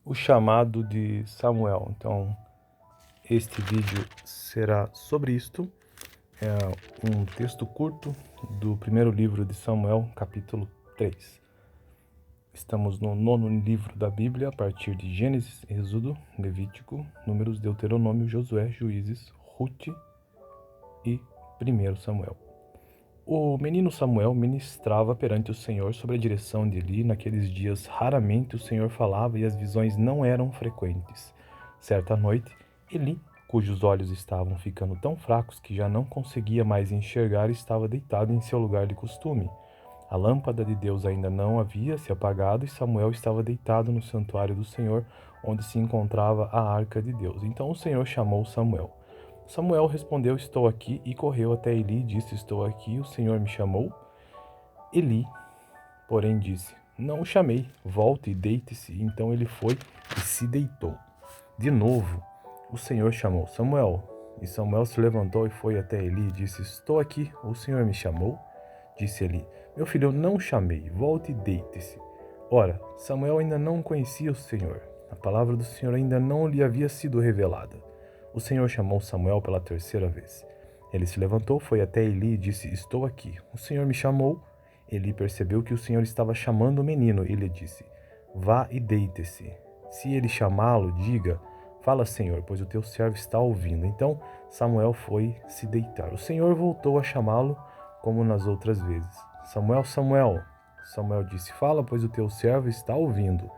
O chamado de Samuel. Então, este vídeo será sobre isto. É um texto curto do primeiro livro de Samuel, capítulo 3. Estamos no 9º livro da Bíblia, a partir de Gênesis, Êxodo, Levítico, Números, Deuteronômio, Josué, Juízes, Rute e 1 Samuel. O menino Samuel ministrava perante o Senhor sob a direção de Eli. Naqueles dias, raramente o Senhor falava e as visões não eram frequentes. Certa noite, Eli, cujos olhos estavam ficando tão fracos que já não conseguia mais enxergar, estava deitado em seu lugar de costume. A lâmpada de Deus ainda não havia se apagado e Samuel estava deitado no santuário do Senhor, onde se encontrava a arca de Deus. Então o Senhor chamou Samuel. Samuel respondeu: "Estou aqui", e correu até Eli e disse: "Estou aqui, o Senhor me chamou?" Eli, porém, disse: "Não o chamei, volte e deite-se." Então ele foi e se deitou. De novo, o Senhor chamou Samuel. E Samuel se levantou e foi até Eli e disse: "Estou aqui, o Senhor me chamou?" Disse Eli: "Meu filho, eu não o chamei, volte e deite-se." Ora, Samuel ainda não conhecia o Senhor. A palavra do Senhor ainda não lhe havia sido revelada. O Senhor chamou Samuel pela terceira vez. Ele se levantou, foi até Eli e disse: "Estou aqui. O Senhor me chamou?" Eli percebeu que o Senhor estava chamando o menino e lhe disse: "Vá e deite-se." Se ele chamá-lo, diga: "Fala, Senhor, pois o teu servo está ouvindo." Então Samuel foi se deitar. O Senhor voltou a chamá-lo como nas outras vezes. "Samuel, Samuel." Samuel disse: "Fala, pois o teu servo está ouvindo."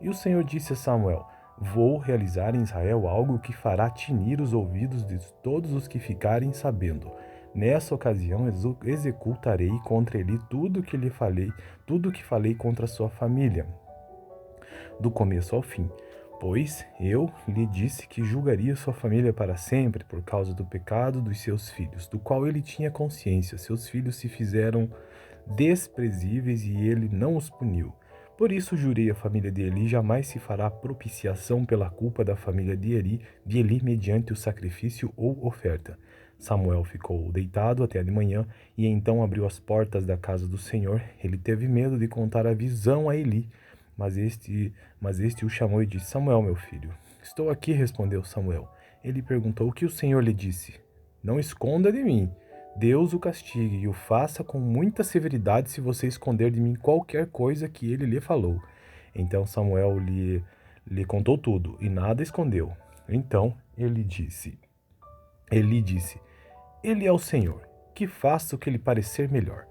E o Senhor disse a Samuel: "Vou realizar em Israel algo que fará tinir os ouvidos de todos os que ficarem sabendo. Nessa ocasião executarei contra ele tudo que lhe falei, tudo que falei contra a sua família, do começo ao fim. Pois eu lhe disse que julgaria sua família para sempre por causa do pecado dos seus filhos, do qual ele tinha consciência. Seus filhos se fizeram desprezíveis e ele não os puniu. Por isso jurei à família de Eli: jamais se fará propiciação pela culpa da família de Eli mediante o sacrifício ou oferta." Samuel ficou deitado até de manhã e então abriu as portas da casa do Senhor. Ele teve medo de contar a visão a Eli, mas este o chamou e disse: "Samuel, meu filho." "Estou aqui", respondeu Samuel. Ele perguntou: "O que o Senhor lhe disse?" "Não esconda de mim. Deus o castigue e o faça com muita severidade se você esconder de mim qualquer coisa que ele lhe falou." Então Samuel lhe contou tudo e nada escondeu. Então Eli disse: "Ele é o Senhor, que faça o que lhe parecer melhor."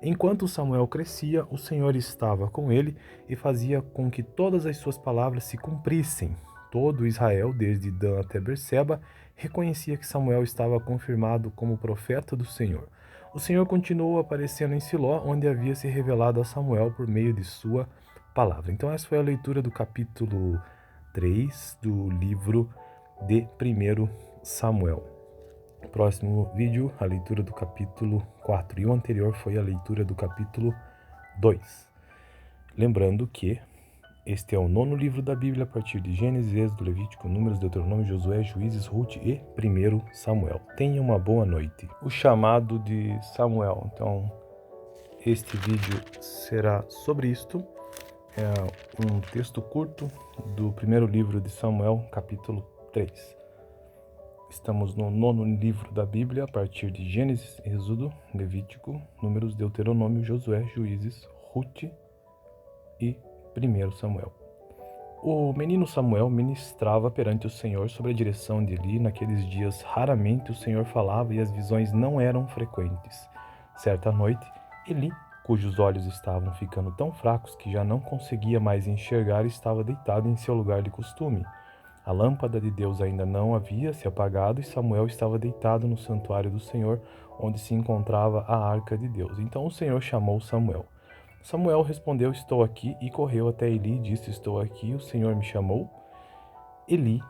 Enquanto Samuel crescia, o Senhor estava com ele e fazia com que todas as suas palavras se cumprissem. Todo Israel, desde Dan até Berseba, reconhecia que Samuel estava confirmado como profeta do Senhor. O Senhor continuou aparecendo em Siló, onde havia se revelado a Samuel por meio de sua palavra. Então essa foi a leitura do capítulo 3 do livro de 1 Samuel. Próximo vídeo, a leitura do capítulo 4, e o anterior foi a leitura do capítulo 2. Lembrando que este é o 9º livro da Bíblia, a partir de Gênesis, Êxodo, Levítico, Números, Deuteronômio, Josué, Juízes, Rute e 1 Samuel. Tenha uma boa noite. O chamado de Samuel. Então, este vídeo será sobre isto. É um texto curto do primeiro livro de Samuel, capítulo 3. Estamos no 9º livro da Bíblia, a partir de Gênesis, Êxodo, Levítico, Números, Deuteronômio, Josué, Juízes, Rute e 1 Samuel. O menino Samuel ministrava perante o Senhor sob a direção de Eli. Naqueles dias, raramente o Senhor falava e as visões não eram frequentes. Certa noite, Eli, cujos olhos estavam ficando tão fracos que já não conseguia mais enxergar, estava deitado em seu lugar de costume. A lâmpada de Deus ainda não havia se apagado e Samuel estava deitado no santuário do Senhor, onde se encontrava a arca de Deus. Então o Senhor chamou Samuel. Samuel respondeu: "Estou aqui", e correu até Eli e disse: "Estou aqui, o Senhor me chamou?" Eli,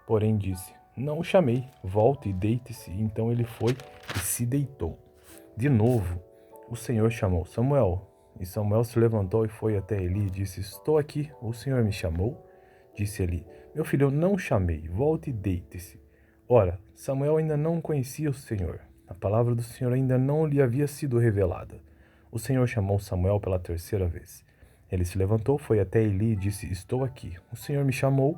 porém, disse: "Não o chamei, volte e deite-se." Então ele foi e se deitou. De novo, o Senhor chamou Samuel. E Samuel se levantou e foi até Eli e disse: "Estou aqui, o Senhor me chamou?" Disse Eli: "Meu filho, eu não o chamei, volte e deite-se." Ora, Samuel ainda não conhecia o Senhor. A palavra do Senhor ainda não lhe havia sido revelada. O Senhor chamou Samuel pela terceira vez. Ele se levantou, foi até Eli e disse: Estou aqui. O Senhor me chamou.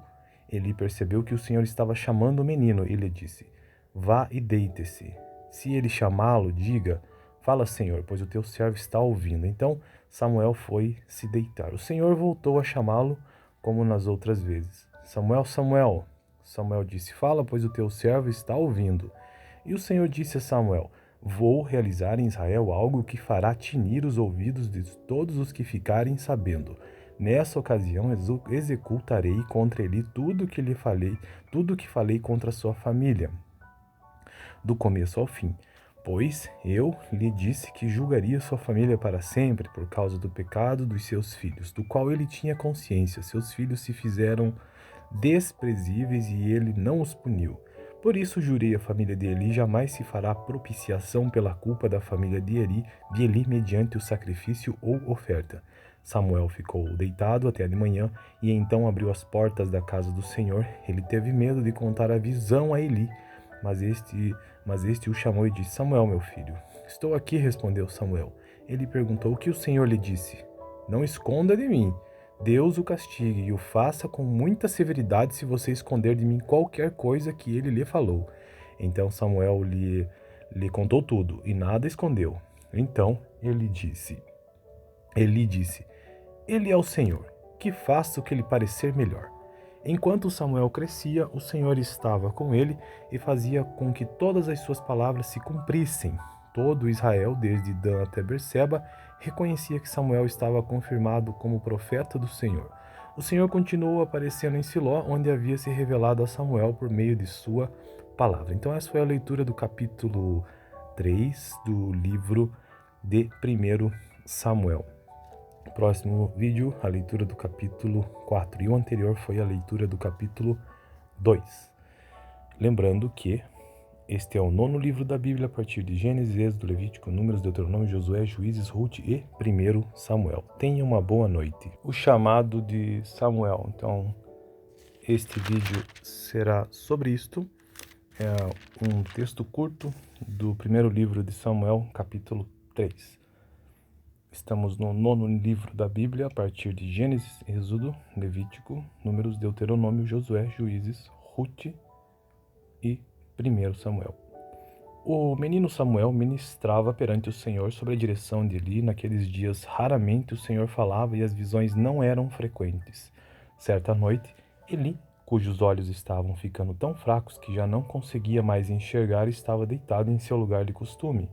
Eli percebeu que o Senhor estava chamando o menino e lhe disse: Vá e deite-se. Se ele chamá-lo, diga: Fala, Senhor, pois o teu servo está ouvindo. Então Samuel foi se deitar. O Senhor voltou a chamá-lo como nas outras vezes. Samuel, Samuel. Samuel disse: Fala, pois o teu servo está ouvindo. E o Senhor disse a Samuel: Vou realizar em Israel algo que fará tinir os ouvidos de todos os que ficarem sabendo. Nessa ocasião executarei contra ele tudo que lhe falei, tudo que falei contra a sua família, do começo ao fim. Pois eu lhe disse que julgaria sua família para sempre por causa do pecado dos seus filhos, do qual ele tinha consciência. Seus filhos se fizeram desprezíveis e ele não os puniu. Por isso jurei a família de Eli: jamais se fará propiciação pela culpa da família de Eli mediante o sacrifício ou oferta. Samuel ficou deitado até de manhã e então abriu as portas da casa do Senhor. Ele teve medo de contar a visão a Eli, mas este o chamou e disse: Samuel, meu filho. Estou aqui, respondeu Samuel. Ele perguntou: o que o Senhor lhe disse? Não esconda de mim. Deus o castigue e o faça com muita severidade se você esconder de mim qualquer coisa que ele lhe falou. Então Samuel lhe contou tudo e nada escondeu. Então ele disse: Ele é o Senhor, que faça o que lhe parecer melhor. Enquanto Samuel crescia, o Senhor estava com ele e fazia com que todas as suas palavras se cumprissem. Todo Israel, desde Dan até Berseba, reconhecia que Samuel estava confirmado como profeta do Senhor. O Senhor continuou aparecendo em Siló, onde havia se revelado a Samuel por meio de sua palavra. Então essa foi a leitura do capítulo 3 do livro de 1 Samuel. Próximo vídeo, a leitura do capítulo 4. E o anterior foi a leitura do capítulo 2. Lembrando que este é o 9º livro da Bíblia, a partir de Gênesis, Êxodo, Levítico, Números, Deuteronômio, Josué, Juízes, Ruth e 1 Samuel. Tenha uma boa noite. O chamado de Samuel. Então, este vídeo será sobre isto. É um texto curto do 1º livro de Samuel, capítulo 3. Estamos no 9º livro da Bíblia, a partir de Gênesis, Êxodo, Levítico, Números, Deuteronômio, Josué, Juízes, Ruth e 1 Samuel. O menino Samuel ministrava perante o Senhor sob a direção de Eli. Naqueles dias, raramente o Senhor falava e as visões não eram frequentes. Certa noite, Eli, cujos olhos estavam ficando tão fracos que já não conseguia mais enxergar, estava deitado em seu lugar de costume.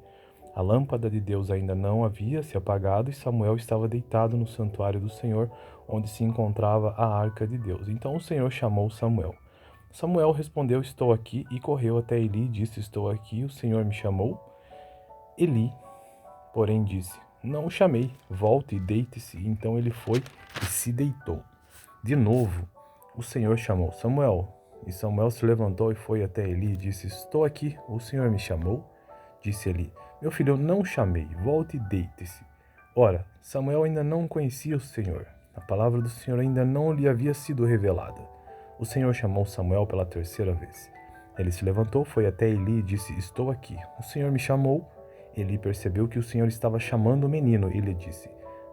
A lâmpada de Deus ainda não havia se apagado e Samuel estava deitado no santuário do Senhor, onde se encontrava a arca de Deus. Então o Senhor chamou Samuel. Samuel respondeu: Estou aqui, e correu até Eli e disse: Estou aqui, o Senhor me chamou. Eli, porém, disse: Não o chamei, volte e deite-se. Então ele foi e se deitou. De novo, o Senhor chamou Samuel. E Samuel se levantou e foi até Eli e disse: Estou aqui, o Senhor me chamou. Disse Eli: Meu filho, eu não o chamei, volte e deite-se. Ora, Samuel ainda não conhecia o Senhor. A palavra do Senhor ainda não lhe havia sido revelada. O Senhor chamou Samuel pela 3ª vez. Ele se levantou, foi até Eli e disse: Estou aqui. O Senhor me chamou. Eli percebeu que o Senhor estava chamando o menino e lhe disse: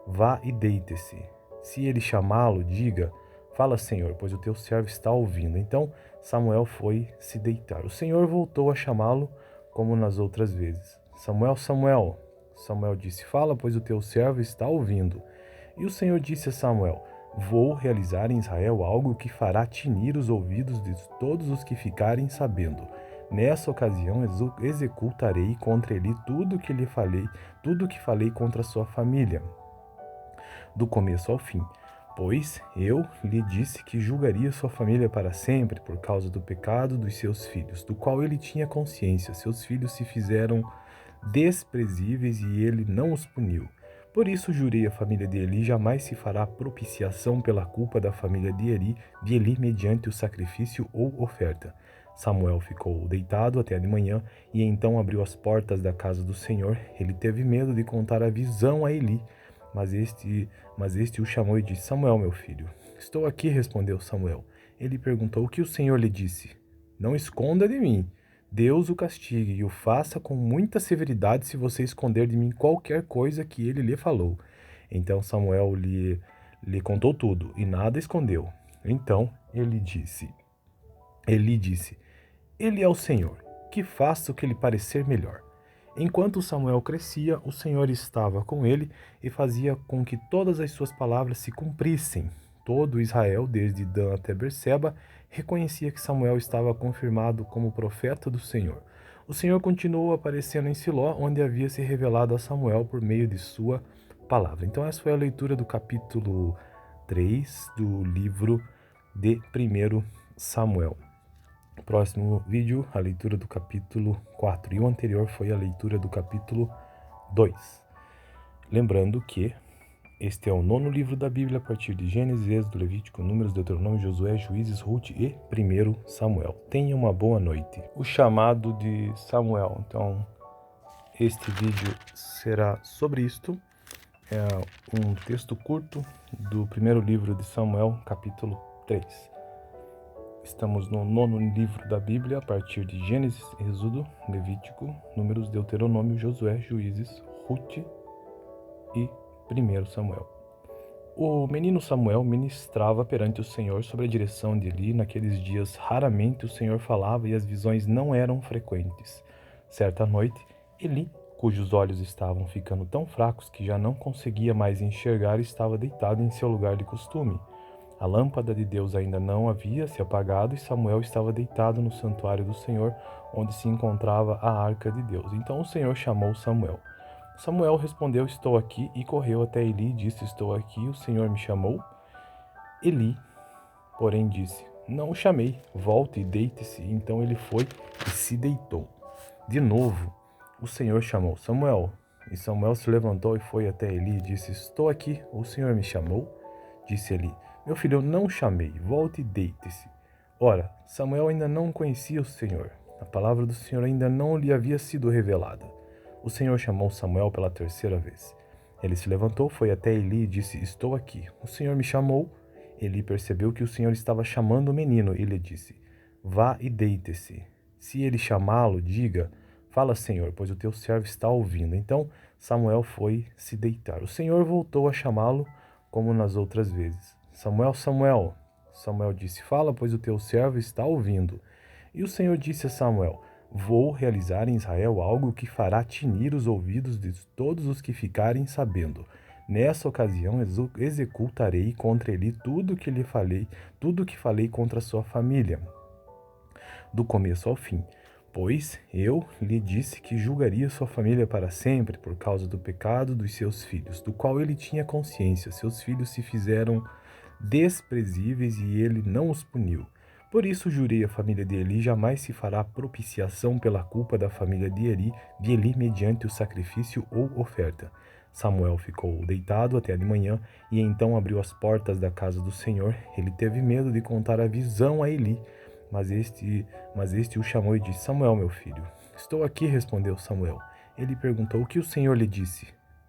Vá e deite-se. Se ele chamá-lo, diga: Fala, Senhor, pois o teu servo está ouvindo. Então Samuel foi se deitar. O Senhor voltou a chamá-lo como nas outras vezes. Samuel, Samuel. Samuel disse: Fala, pois o teu servo está ouvindo. E o Senhor disse a Samuel: Vou realizar em Israel algo que fará tinir os ouvidos de todos os que ficarem sabendo. Nessa ocasião executarei contra ele tudo que falei contra a sua família, do começo ao fim. Pois eu lhe disse que julgaria sua família para sempre por causa do pecado dos seus filhos, do qual ele tinha consciência. Seus filhos se fizeram desprezíveis e ele não os puniu. Por isso jurei a família de Eli: jamais se fará propiciação pela culpa da família de Eli mediante o sacrifício ou oferta. Samuel ficou deitado até de manhã e então abriu as portas da casa do Senhor. Ele teve medo de contar a visão a Eli, mas este o chamou e disse: Samuel, meu filho. Estou aqui, respondeu Samuel. Ele perguntou: o que o Senhor lhe disse? Não esconda de mim. Deus o castigue e o faça com muita severidade se você esconder de mim qualquer coisa que ele lhe falou. Então Samuel lhe contou tudo e nada escondeu. Então ele disse: Ele é o Senhor, que faça o que lhe parecer melhor. Enquanto Samuel crescia, o Senhor estava com ele e fazia com que todas as suas palavras se cumprissem. Todo Israel, desde Dan até Berseba, reconhecia que Samuel estava confirmado como profeta do Senhor. O Senhor continuou aparecendo em Siló, onde havia se revelado a Samuel por meio de sua palavra. Então essa foi a leitura do capítulo 3 do livro de 1 Samuel. Próximo vídeo, a leitura do capítulo 4. E o anterior foi a leitura do capítulo 2. Lembrando que este é o 9º livro da Bíblia, a partir de Gênesis, Êxodo, Levítico, Números, Deuteronômio, Josué, Juízes, Ruth e 1 Samuel. Tenha uma boa noite. O chamado de Samuel. Então, este vídeo será sobre isto. É um texto curto do 1º livro de Samuel, capítulo 3. Estamos no 9º livro da Bíblia, a partir de Gênesis, Êxodo, Levítico, Números, Deuteronômio, Josué, Juízes, Ruth e 1 Samuel. O menino Samuel ministrava perante o Senhor sob a direção de Eli. Naqueles dias, raramente o Senhor falava e as visões não eram frequentes. Certa noite, Eli, cujos olhos estavam ficando tão fracos que já não conseguia mais enxergar, estava deitado em seu lugar de costume. A lâmpada de Deus ainda não havia se apagado e Samuel estava deitado no santuário do Senhor, onde se encontrava a arca de Deus. Então o Senhor chamou Samuel. Samuel respondeu: Estou aqui, e correu até Eli e disse: Estou aqui, o Senhor me chamou. Eli, porém, disse: Não o chamei, volte e deite-se. Então ele foi e se deitou. De novo, o Senhor chamou Samuel. E Samuel se levantou e foi até Eli e disse: Estou aqui, o Senhor me chamou. Disse Eli: Meu filho, eu não o chamei, volte e deite-se. Ora, Samuel ainda não conhecia o Senhor. A palavra do Senhor ainda não lhe havia sido revelada. O Senhor chamou Samuel pela 3ª vez. Ele se levantou, foi até Eli e disse: Estou aqui. O Senhor me chamou. Eli percebeu que o Senhor estava chamando o menino e lhe disse: Vá e deite-se. Se ele chamá-lo, diga: Fala, Senhor, pois o teu servo está ouvindo. Então Samuel foi se deitar. O Senhor voltou a chamá-lo como nas outras vezes. Samuel, Samuel. Samuel disse: Fala, pois o teu servo está ouvindo. E o Senhor disse a Samuel: Vou realizar em Israel algo que fará tinir os ouvidos de todos os que ficarem sabendo. Nessa ocasião executarei contra ele tudo que falei contra a sua família, do começo ao fim. Pois eu lhe disse que julgaria sua família para sempre por causa do pecado dos seus filhos, do qual ele tinha consciência. Seus filhos se fizeram desprezíveis e ele não os puniu. Por isso jurei à família de Eli: jamais se fará propiciação pela culpa da família de Eli mediante o sacrifício ou oferta. Samuel ficou deitado até de manhã e então abriu as portas da casa do Senhor. Ele teve medo de contar a visão a Eli, mas este o chamou e disse: Samuel, meu filho. Estou aqui, respondeu Samuel. Ele perguntou: O que o Senhor lhe disse?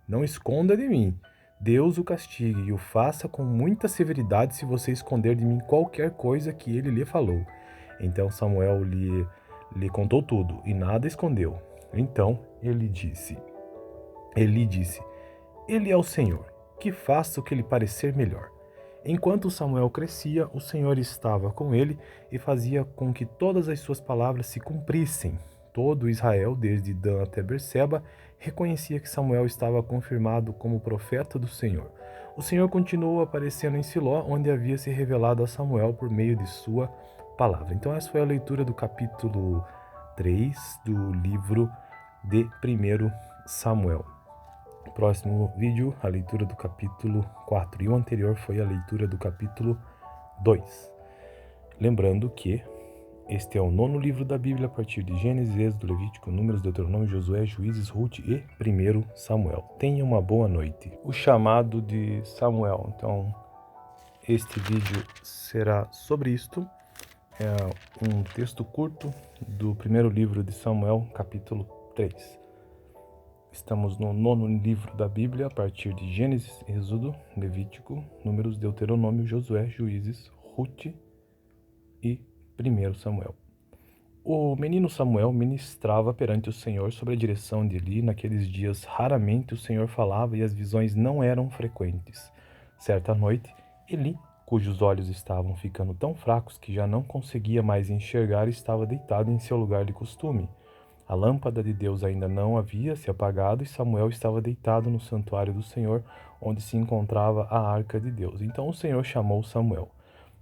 Não esconda de mim. Deus o castigue e o faça com muita severidade se você esconder de mim qualquer coisa que ele lhe falou. Então Samuel lhe contou tudo e nada escondeu. Então Eli disse: Ele é o Senhor, que faça o que lhe parecer melhor. Enquanto Samuel crescia, o Senhor estava com ele e fazia com que todas as suas palavras se cumprissem. Todo Israel, desde Dan até Berseba, reconhecia que Samuel estava confirmado como profeta do Senhor. O Senhor continuou aparecendo em Siló, onde havia se revelado a Samuel por meio de sua palavra. Então essa foi a leitura do capítulo 3 do livro de 1 Samuel. Próximo vídeo, a leitura do capítulo 4. E o anterior foi a leitura do capítulo 2. Lembrando que este é o 9º livro da Bíblia, a partir de Gênesis, Êxodo, Levítico, Números, Deuteronômio, Josué, Juízes, Ruth e 1 Samuel. Tenha uma boa noite. O chamado de Samuel. Então, este vídeo será sobre isto. É um texto curto do 1º livro de Samuel, capítulo 3. Estamos no 9º livro da Bíblia, a partir de Gênesis, Êxodo, Levítico, Números, Deuteronômio, Josué, Juízes, Ruth e 1 Samuel. O menino Samuel ministrava perante o Senhor sob a direção de Eli. Naqueles dias, raramente o Senhor falava e as visões não eram frequentes. Certa noite, Eli, cujos olhos estavam ficando tão fracos que já não conseguia mais enxergar, estava deitado em seu lugar de costume. A lâmpada de Deus ainda não havia se apagado e Samuel estava deitado no santuário do Senhor, onde se encontrava a arca de Deus. Então o Senhor chamou Samuel.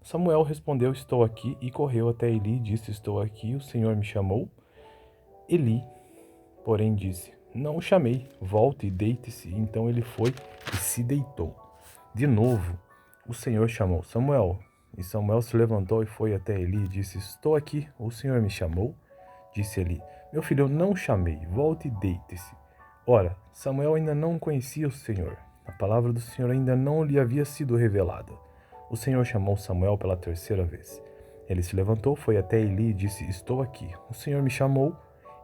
Samuel respondeu: Estou aqui, e correu até Eli e disse: Estou aqui, o Senhor me chamou. Eli, porém, disse: Não o chamei, volte e deite-se. Então ele foi e se deitou. De novo, o Senhor chamou Samuel. E Samuel se levantou e foi até Eli e disse: Estou aqui, o Senhor me chamou. Disse Eli: Meu filho, eu não o chamei, volte e deite-se. Ora, Samuel ainda não conhecia o Senhor. A palavra do Senhor ainda não lhe havia sido revelada. O Senhor chamou Samuel pela terceira vez. Ele se levantou, foi até Eli e disse: Estou aqui. O Senhor me chamou.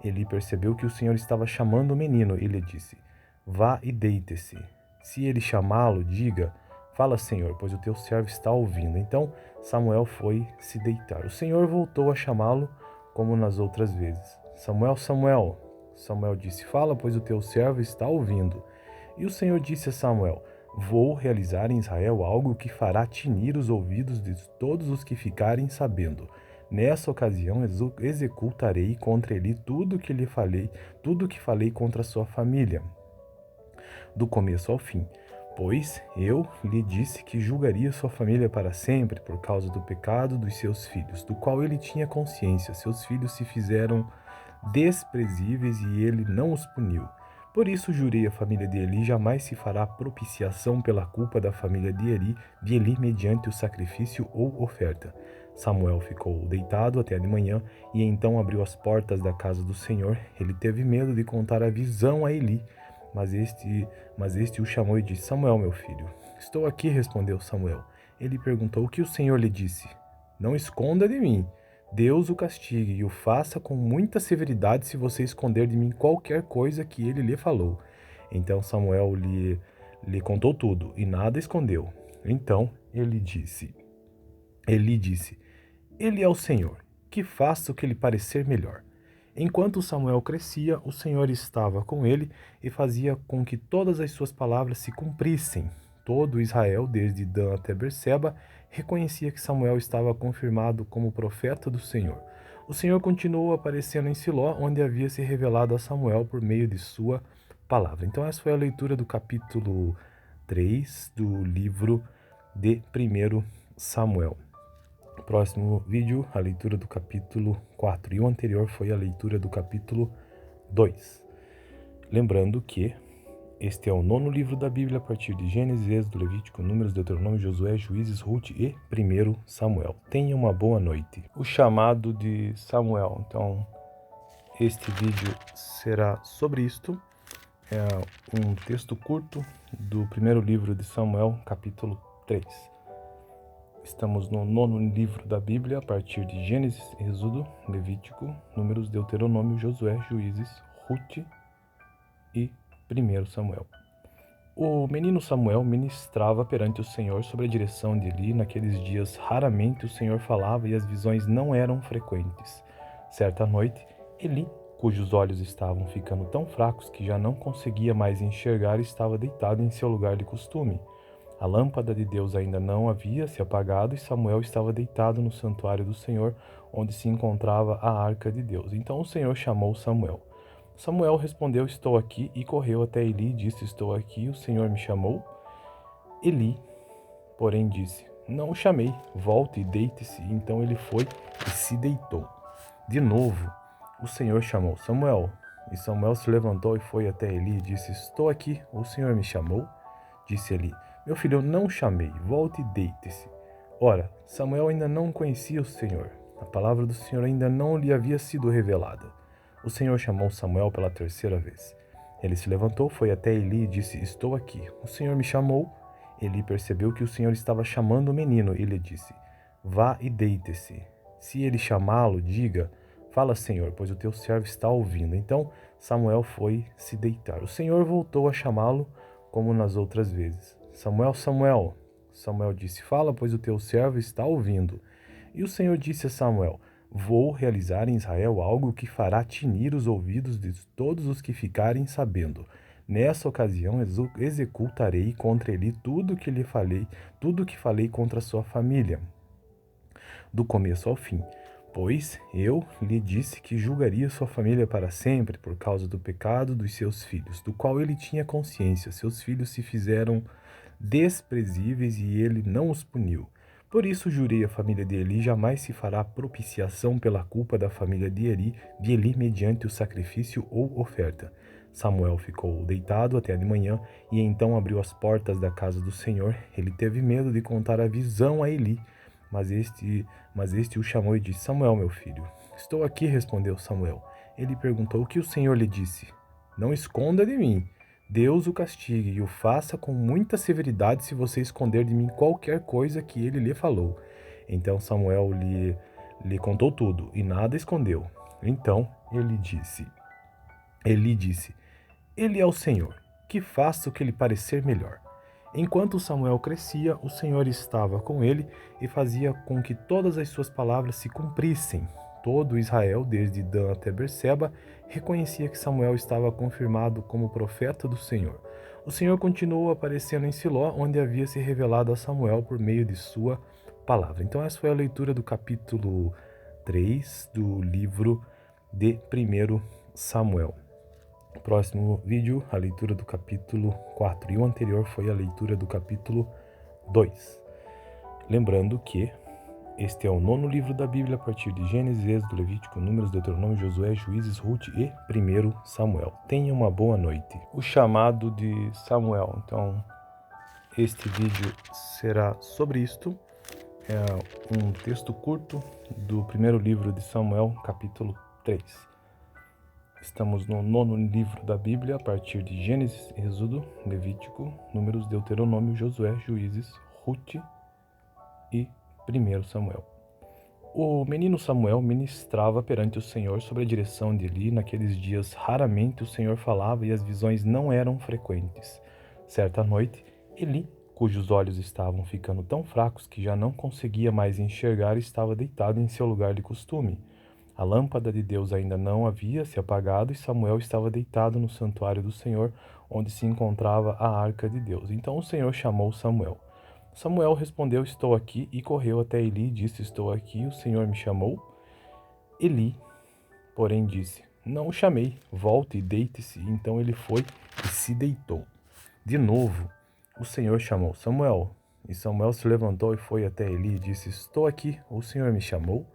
Eli percebeu que o Senhor estava chamando o menino e lhe disse: Vá e deite-se. Se ele chamá-lo, diga: Fala, Senhor, pois o teu servo está ouvindo. Então Samuel foi se deitar. O Senhor voltou a chamá-lo como nas outras vezes. Samuel, Samuel. Samuel disse: Fala, pois o teu servo está ouvindo. E o Senhor disse a Samuel: Vou realizar em Israel algo que fará tinir os ouvidos de todos os que ficarem sabendo. Nessa ocasião executarei contra ele tudo que lhe falei, tudo que falei contra a sua família, do começo ao fim. Pois eu lhe disse que julgaria sua família para sempre por causa do pecado dos seus filhos, do qual ele tinha consciência. Seus filhos se fizeram desprezíveis e ele não os puniu. Por isso jurei à família de Eli: jamais se fará propiciação pela culpa da família de Eli mediante o sacrifício ou oferta. Samuel ficou deitado até de manhã e então abriu as portas da casa do Senhor. Ele teve medo de contar a visão a Eli, mas este o chamou e disse: Samuel, meu filho. Estou aqui, respondeu Samuel. Ele perguntou: O que o Senhor lhe disse? Não esconda de mim. Deus o castigue e o faça com muita severidade se você esconder de mim qualquer coisa que ele lhe falou. Então Samuel lhe contou tudo e nada escondeu. Então Eli disse: Ele é o Senhor, que faça o que lhe parecer melhor. Enquanto Samuel crescia, o Senhor estava com ele e fazia com que todas as suas palavras se cumprissem. Todo Israel, desde Dan até Berseba, reconhecia que Samuel estava confirmado como profeta do Senhor. O Senhor continuou aparecendo em Siló, onde havia se revelado a Samuel por meio de sua palavra. Então essa foi a leitura do capítulo 3 do livro de 1 Samuel. Próximo vídeo, a leitura do capítulo 4. E o anterior foi a leitura do capítulo 2. Lembrando que este é o 9º livro da Bíblia, a partir de Gênesis, Êxodo, Levítico, Números, Deuteronômio, Josué, Juízes, Ruth e 1 Samuel. Tenha uma boa noite. O chamado de Samuel. Então, este vídeo será sobre isto. É um texto curto do 1º livro de Samuel, capítulo 3. Estamos no 9º livro da Bíblia, a partir de Gênesis, Êxodo, Levítico, Números, Deuteronômio, Josué, Juízes, Ruth e 1 Samuel. O menino Samuel ministrava perante o Senhor sob a direção de Eli. Naqueles dias, raramente o Senhor falava e as visões não eram frequentes. Certa noite, Eli, cujos olhos estavam ficando tão fracos que já não conseguia mais enxergar, estava deitado em seu lugar de costume. A lâmpada de Deus ainda não havia se apagado e Samuel estava deitado no santuário do Senhor, onde se encontrava a arca de Deus. Então o Senhor chamou Samuel. Samuel respondeu: Estou aqui, e correu até Eli e disse: Estou aqui, o Senhor me chamou. Eli, porém, disse: Não o chamei, volte e deite-se. Então ele foi e se deitou. De novo, o Senhor chamou Samuel. E Samuel se levantou e foi até Eli e disse: Estou aqui, o Senhor me chamou. Disse Eli: Meu filho, eu não o chamei, volte e deite-se. Ora, Samuel ainda não conhecia o Senhor. A palavra do Senhor ainda não lhe havia sido revelada. O Senhor chamou Samuel pela terceira vez. Ele se levantou, foi até Eli e disse: Estou aqui. O Senhor me chamou. Eli percebeu que o Senhor estava chamando o menino e lhe disse: Vá e deite-se. Se ele chamá-lo, diga: Fala, Senhor, pois o teu servo está ouvindo. Então Samuel foi se deitar. O Senhor voltou a chamá-lo como nas outras vezes. Samuel, Samuel. Samuel disse: Fala, pois o teu servo está ouvindo. E o Senhor disse a Samuel: Vou realizar em Israel algo que fará tinir os ouvidos de todos os que ficarem sabendo. Nessa ocasião executarei contra ele tudo que lhe falei, tudo que falei contra sua família, do começo ao fim. Pois eu lhe disse que julgaria sua família para sempre por causa do pecado dos seus filhos, do qual ele tinha consciência. Seus filhos se fizeram desprezíveis e ele não os puniu. Por isso jurei a família de Eli, jamais se fará propiciação pela culpa da família de Eli mediante o sacrifício ou oferta. Samuel ficou deitado até de manhã e então abriu as portas da casa do Senhor. Ele teve medo de contar a visão a Eli, mas este o chamou e disse: Samuel, meu filho. Estou aqui, respondeu Samuel. Ele perguntou: o que o Senhor lhe disse? Não esconda de mim. Deus o castigue e o faça com muita severidade se você esconder de mim qualquer coisa que ele lhe falou. Então Samuel lhe contou tudo e nada escondeu. Então ele disse: Ele é o Senhor, que faça o que lhe parecer melhor. Enquanto Samuel crescia, o Senhor estava com ele e fazia com que todas as suas palavras se cumprissem. Todo Israel, desde Dan até Berseba, reconhecia que Samuel estava confirmado como profeta do Senhor. O Senhor continuou aparecendo em Siló, onde havia se revelado a Samuel por meio de sua palavra. Então essa foi a leitura do capítulo 3 do livro de 1 Samuel. Próximo vídeo, a leitura do capítulo 4. E o anterior foi a leitura do capítulo 2. Lembrando que este é o 9º livro da Bíblia, a partir de Gênesis, Êxodo, Levítico, Números, Deuteronômio, Josué, Juízes, Ruth e 1 Samuel. Tenha uma boa noite. O chamado de Samuel. Então, este vídeo será sobre isto. É um texto curto do 1º livro de Samuel, capítulo 3. Estamos no 9º livro da Bíblia, a partir de Gênesis, Êxodo, Levítico, Números, Deuteronômio, Josué, Juízes, Ruth e 1 Samuel. O menino Samuel ministrava perante o Senhor sob a direção de Eli. Naqueles dias, raramente o Senhor falava e as visões não eram frequentes. Certa noite, Eli, cujos olhos estavam ficando tão fracos que já não conseguia mais enxergar, estava deitado em seu lugar de costume. A lâmpada de Deus ainda não havia se apagado e Samuel estava deitado no santuário do Senhor, onde se encontrava a arca de Deus. Então o Senhor chamou Samuel. Samuel respondeu: estou aqui, e correu até Eli e disse: estou aqui, o Senhor me chamou? Eli, porém, disse: não o chamei, volte e deite-se. Então ele foi e se deitou. De novo, o Senhor chamou Samuel. E Samuel se levantou e foi até Eli e disse: estou aqui, o Senhor me chamou?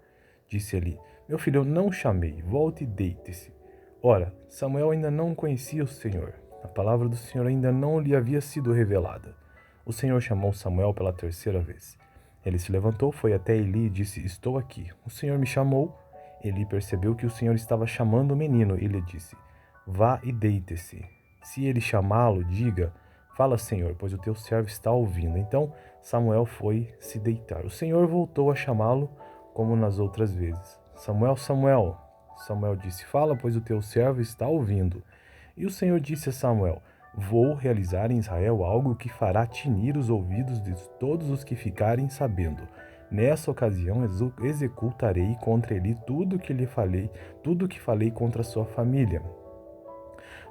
Disse Eli: meu filho, eu não o chamei, volte e deite-se. Ora, Samuel ainda não conhecia o Senhor. A palavra do Senhor ainda não lhe havia sido revelada. O Senhor chamou Samuel pela 3ª vez. Ele se levantou, foi até Eli e disse: estou aqui. O Senhor me chamou. Eli percebeu que o Senhor estava chamando o menino e lhe disse: vá e deite-se. Se ele chamá-lo, diga: fala, Senhor, pois o teu servo está ouvindo. Então Samuel foi se deitar. O Senhor voltou a chamá-lo como nas outras vezes. Samuel, Samuel. Samuel disse: fala, pois o teu servo está ouvindo. E o Senhor disse a Samuel: vou realizar em Israel algo que fará tinir os ouvidos de todos os que ficarem sabendo. Nessa ocasião executarei contra ele tudo que lhe falei, tudo que falei contra sua família,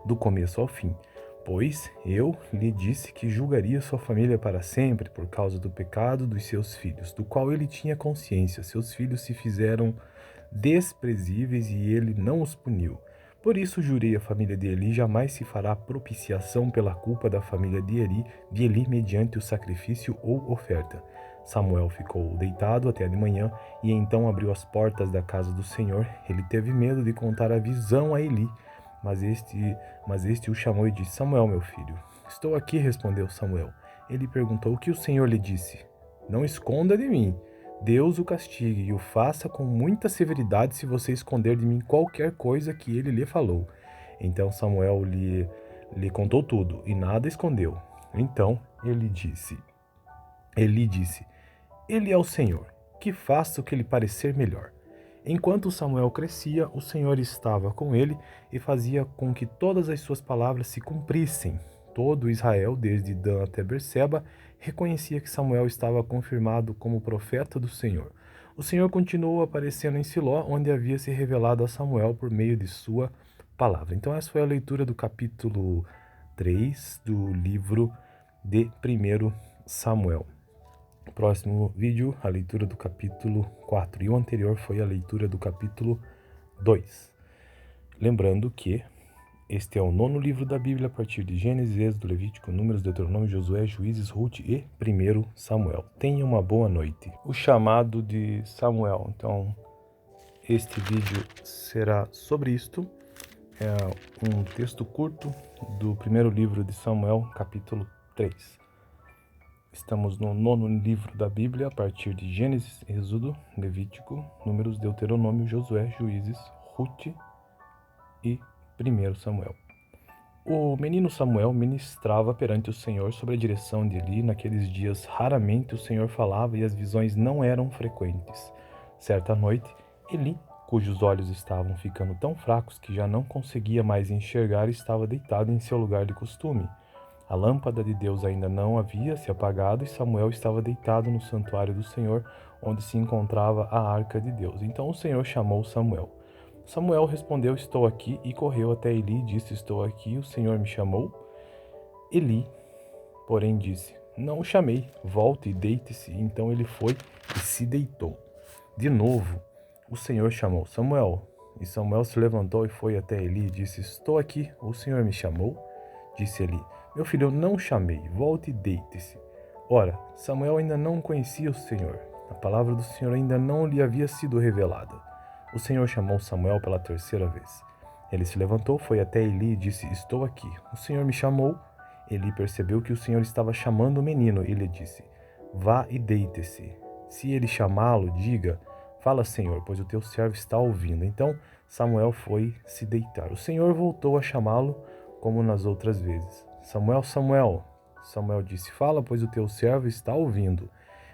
do começo ao fim. Pois eu lhe disse que julgaria sua família para sempre por causa do pecado dos seus filhos, do qual ele tinha consciência. Seus filhos se fizeram desprezíveis e ele não os puniu. Por isso jurei a família de Eli, jamais se fará propiciação pela culpa da família de Eli mediante o sacrifício ou oferta. Samuel ficou deitado até de manhã e então abriu as portas da casa do Senhor. Ele teve medo de contar a visão a Eli, mas este o chamou e disse: Samuel, meu filho. Estou aqui, respondeu Samuel. Ele perguntou: o que o Senhor lhe disse? Não esconda de mim. Deus o castigue e o faça com muita severidade se você esconder de mim qualquer coisa que ele lhe falou. Então Samuel lhe contou tudo e nada escondeu. Então Eli disse: Ele é o Senhor, que faça o que lhe parecer melhor. Enquanto Samuel crescia, o Senhor estava com ele e fazia com que todas as suas palavras se cumprissem. Todo Israel, desde Dan até Berseba, reconhecia que Samuel estava confirmado como profeta do Senhor. O Senhor continuou aparecendo em Siló, onde havia se revelado a Samuel por meio de sua palavra. Então essa foi a leitura do capítulo 3 do livro de 1 Samuel. Próximo vídeo, a leitura do capítulo 4. E o anterior foi a leitura do capítulo 2. Lembrando que este é o 9º livro da Bíblia, a partir de Gênesis, Êxodo, Levítico, Números, Deuteronômio, Josué, Juízes, Ruth e 1 Samuel. Tenha uma boa noite. O chamado de Samuel. Então, este vídeo será sobre isto. É um texto curto do 1º livro de Samuel, capítulo 3. Estamos no 9º livro da Bíblia, a partir de Gênesis, Êxodo, Levítico, Números, Deuteronômio, Josué, Juízes, Ruth e 1 Samuel. O menino Samuel ministrava perante o Senhor sob a direção de Eli. Naqueles dias, raramente o Senhor falava e as visões não eram frequentes. Certa noite, Eli, cujos olhos estavam ficando tão fracos que já não conseguia mais enxergar, estava deitado em seu lugar de costume. A lâmpada de Deus ainda não havia se apagado e Samuel estava deitado no santuário do Senhor, onde se encontrava a arca de Deus. Então o Senhor chamou Samuel. Samuel respondeu: estou aqui, e correu até Eli e disse: estou aqui, o Senhor me chamou. Eli, porém, disse: não o chamei, volte e deite-se. Então ele foi e se deitou. De novo, o Senhor chamou Samuel. E Samuel se levantou e foi até Eli e disse: estou aqui, o Senhor me chamou. Disse Eli: meu filho, eu não o chamei, volte e deite-se. Ora, Samuel ainda não conhecia o Senhor. A palavra do Senhor ainda não lhe havia sido revelada. O Senhor chamou Samuel pela 3ª vez. Ele se levantou, foi até Eli e disse: estou aqui. O Senhor me chamou. Eli percebeu que o Senhor estava chamando o menino e lhe disse: vá e deite-se. Se ele chamá-lo, diga: fala, Senhor, pois o teu servo está ouvindo. Então Samuel foi se deitar. O Senhor voltou a chamá-lo como nas outras vezes. Samuel, Samuel. Samuel disse: fala, pois o teu servo está ouvindo.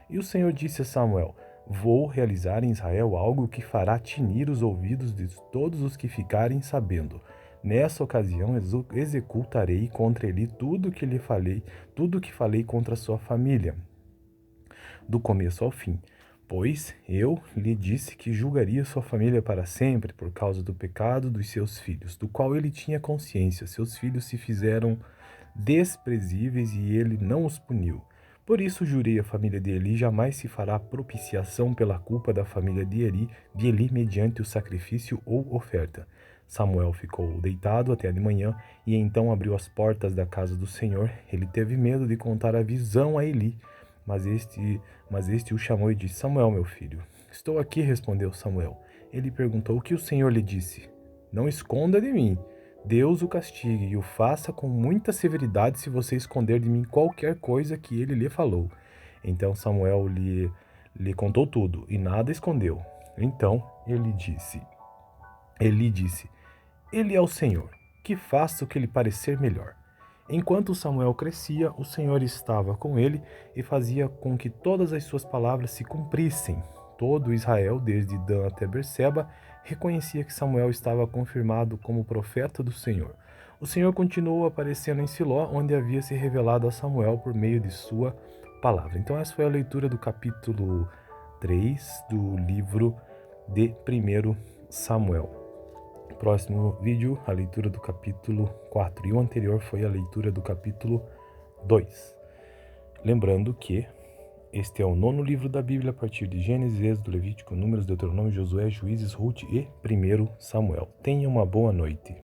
E o Senhor disse a Samuel: vou realizar em Israel algo que fará tinir os ouvidos de todos os que ficarem sabendo. Nessa ocasião executarei contra ele tudo que falei contra sua família, do começo ao fim. Pois eu lhe disse que julgaria sua família para sempre por causa do pecado dos seus filhos, do qual ele tinha consciência. Seus filhos se fizeram desprezíveis e ele não os puniu. Por isso jurei à família de Eli: jamais se fará propiciação pela culpa da família de Eli mediante o sacrifício ou oferta. Samuel ficou deitado até de manhã e então abriu as portas da casa do Senhor. Ele teve medo de contar a visão a Eli, mas este o chamou e disse: Samuel, meu filho. Estou aqui, respondeu Samuel. Ele perguntou: o que o Senhor lhe disse? Não esconda de mim. Deus o castigue e o faça com muita severidade se você esconder de mim qualquer coisa que ele lhe falou. Então Samuel lhe contou tudo e nada escondeu. Então Eli disse: ele é o Senhor, que faça o que lhe parecer melhor. Enquanto Samuel crescia, o Senhor estava com ele e fazia com que todas as suas palavras se cumprissem. Todo Israel, desde Dan até Berseba, reconhecia que Samuel estava confirmado como profeta do Senhor. O Senhor continuou aparecendo em Siló, onde havia se revelado a Samuel por meio de sua palavra. Então essa foi a leitura do capítulo 3 do livro de 1 Samuel. Próximo vídeo, a leitura do capítulo 4. E o anterior foi a leitura do capítulo 2. Lembrando que este é o 9º livro da Bíblia, a partir de Gênesis, Êxodo, Levítico, Números, Deuteronômio, Josué, Juízes, Ruth e 1 Samuel. Tenha uma boa noite.